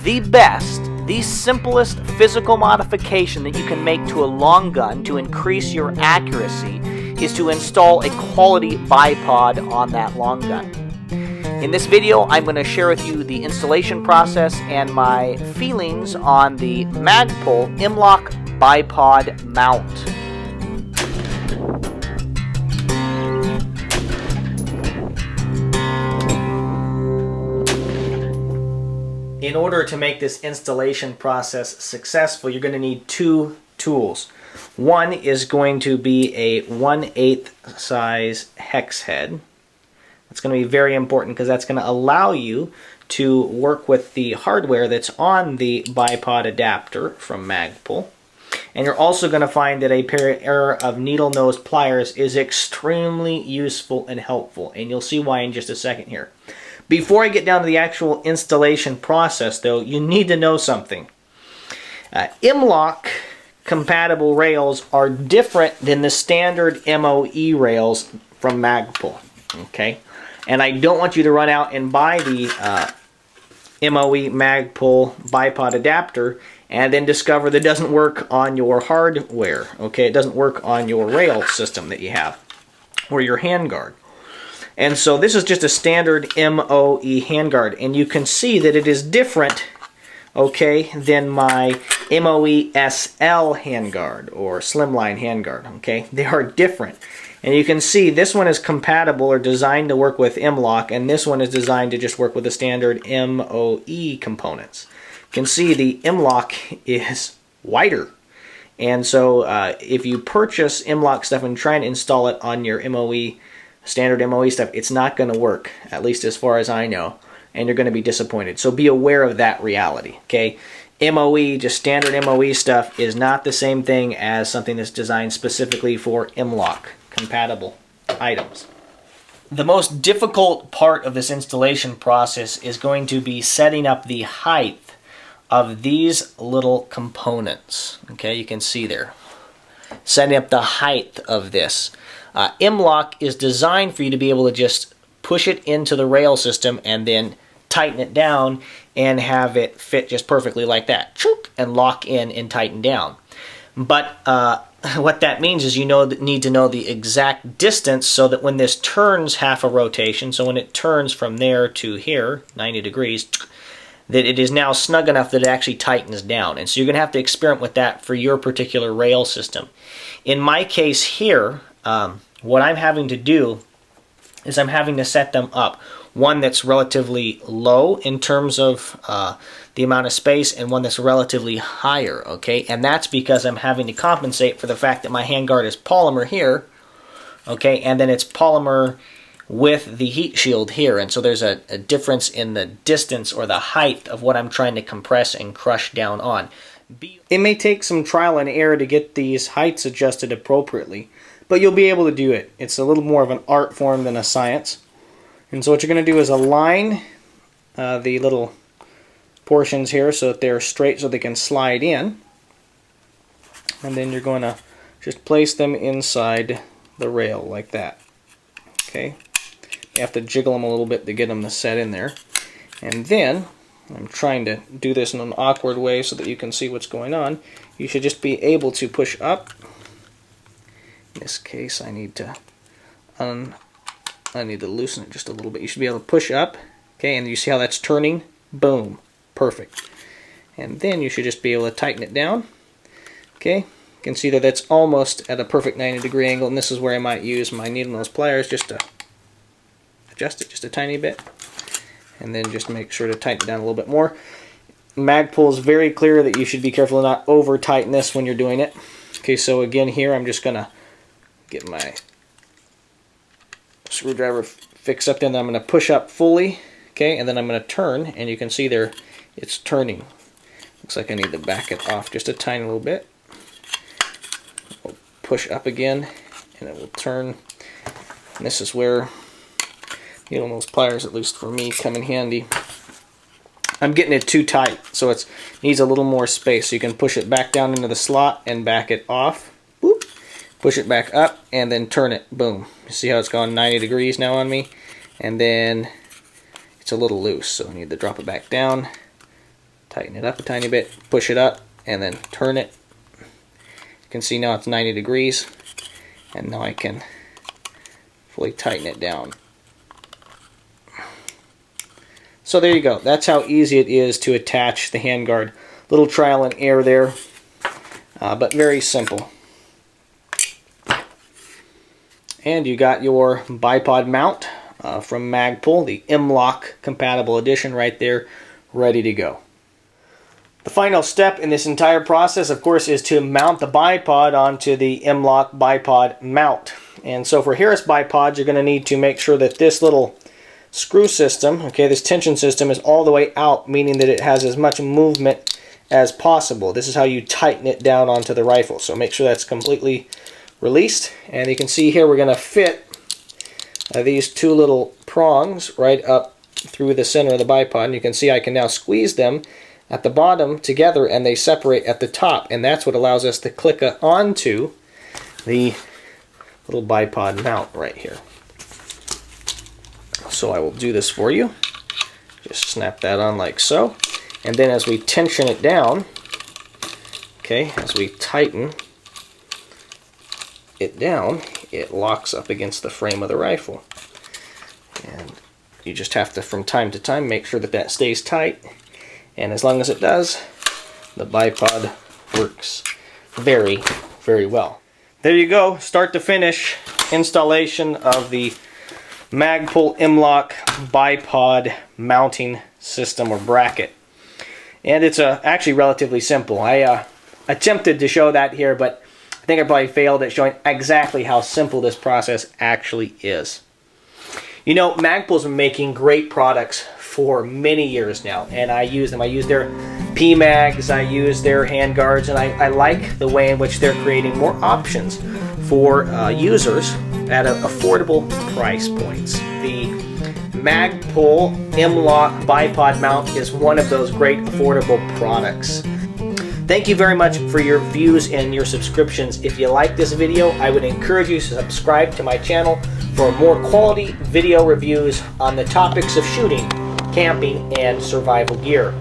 The best, the simplest physical modification that you can make to a long gun to increase your accuracy is to install a quality bipod on that long gun. In this video, I'm going to share with you the installation process and my feelings on the Magpul M-LOK Bipod mount. In order to make this installation process successful, you're going to need two tools. One is going to be a 1/8 size hex head. It's going to be very important because that's going to allow you to work with the hardware that's on the bipod adapter from Magpul. And you're also going to find that a pair of needle nose pliers is extremely useful and helpful, and you'll see why in just a second here. Before I get down to the actual installation process, though, you need to know something. M-LOK compatible rails are different than the standard MOE rails from Magpul. Okay, and I don't want you to run out and buy the MOE Magpul bipod adapter and then discover that it doesn't work on your hardware. Okay, it doesn't work on your rail system that you have or your handguard. And so this is just a standard MOE handguard, and you can see that it is different, okay, than my MOE-SL handguard or slimline handguard. Okay, they are different, and you can see this one is compatible or designed to work with M-LOK, and this one is designed to just work with the standard MOE components. You can see the M-LOK is wider, and so if you purchase M-LOK stuff and try and install it on your standard MOE stuff, it's not going to work, at least as far as I know, and you're going to be disappointed. So be aware of that reality, okay? MOE, just standard MOE stuff, is not the same thing as something that's designed specifically for M-LOK compatible items. The most difficult part of this installation process is going to be setting up the height of these little components. Okay, you can see there. Setting up the height of this. M-LOK is designed for you to be able to just push it into the rail system and then tighten it down and have it fit just perfectly like that. Chook, and lock in and tighten down. But what that means is you need to know the exact distance so that when this turns half a rotation, so when it turns from there to here, 90 degrees, that it is now snug enough that it actually tightens down. And so you're going to have to experiment with that for your particular rail system. In my case here, what I'm having to do is I'm having to set them up. One that's relatively low in terms of the amount of space, and one that's relatively higher, okay? And that's because I'm having to compensate for the fact that my handguard is polymer here, okay? And then it's polymer with the heat shield here, and so there's a difference in the distance or the height of what I'm trying to compress and crush down on. It may take some trial and error to get these heights adjusted appropriately, but you'll be able to do it. It's a little more of an art form than a science. And so what you're going to do is align the little portions here so that they're straight so they can slide in. And then you're going to just place them inside the rail like that. Okay. You have to jiggle them a little bit to get them to set in there. And then, I'm trying to do this in an awkward way so that you can see what's going on. You should just be able to push up. In this case, I need to loosen it just a little bit. You should be able to push up, okay, and you see how that's turning? Boom. Perfect. And then you should just be able to tighten it down. Okay, you can see that that's almost at a perfect 90-degree angle, and this is where I might use my needle nose pliers just to adjust it just a tiny bit. And then just make sure to tighten it down a little bit more. Magpul is very clear that you should be careful to not over-tighten this when you're doing it. Okay, so again here I'm just going to get my screwdriver fixed up, then I'm going to push up fully, okay, and then I'm going to turn, and you can see there it's turning. Looks like I need to back it off just a tiny little bit. We'll push up again, and it will turn. And this is where needle nose pliers, at least for me, come in handy. I'm getting it too tight, so it needs a little more space. So you can push it back down into the slot and back it off. Boop. Push it back up and then turn it. Boom. You see how it's gone 90 degrees now on me? And then it's a little loose, so I need to drop it back down, tighten it up a tiny bit, push it up, and then turn it. You can see now it's 90 degrees, and now I can fully tighten it down. So there you go. That's how easy it is to attach the handguard. Little trial and error there, but very simple. And you got your bipod mount from Magpul, the M-LOK compatible edition right there, ready to go. The final step in this entire process, of course, is to mount the bipod onto the M-LOK Bipod mount. And so for Harris bipods, you're going to need to make sure that this little screw system, okay, this tension system is all the way out, meaning that it has as much movement as possible. This is how you tighten it down onto the rifle. So make sure that's completely released. And you can see here we're going to fit these two little prongs right up through the center of the bipod. And you can see I can now squeeze them at the bottom together and they separate at the top. And that's what allows us to click onto the little bipod mount right here. So I will do this for you. Just snap that on like so. And then as we tension it down, okay, as we tighten it down, it locks up against the frame of the rifle. And you just have to, from time to time, make sure that that stays tight. And as long as it does, the bipod works very, very well. There you go, start to finish installation of the Magpul M-LOK bipod mounting system or bracket. And it's actually relatively simple. I attempted to show that here, but I think I probably failed at showing exactly how simple this process actually is. You know, Magpul's been making great products for many years now, and I use them. I use their PMags, I use their handguards, and I like the way in which they're creating more options for users at affordable price points. The Magpul M-LOK bipod mount is one of those great affordable products. Thank you very much for your views and your subscriptions. If you like this video, I would encourage you to subscribe to my channel for more quality video reviews on the topics of shooting, camping, and survival gear.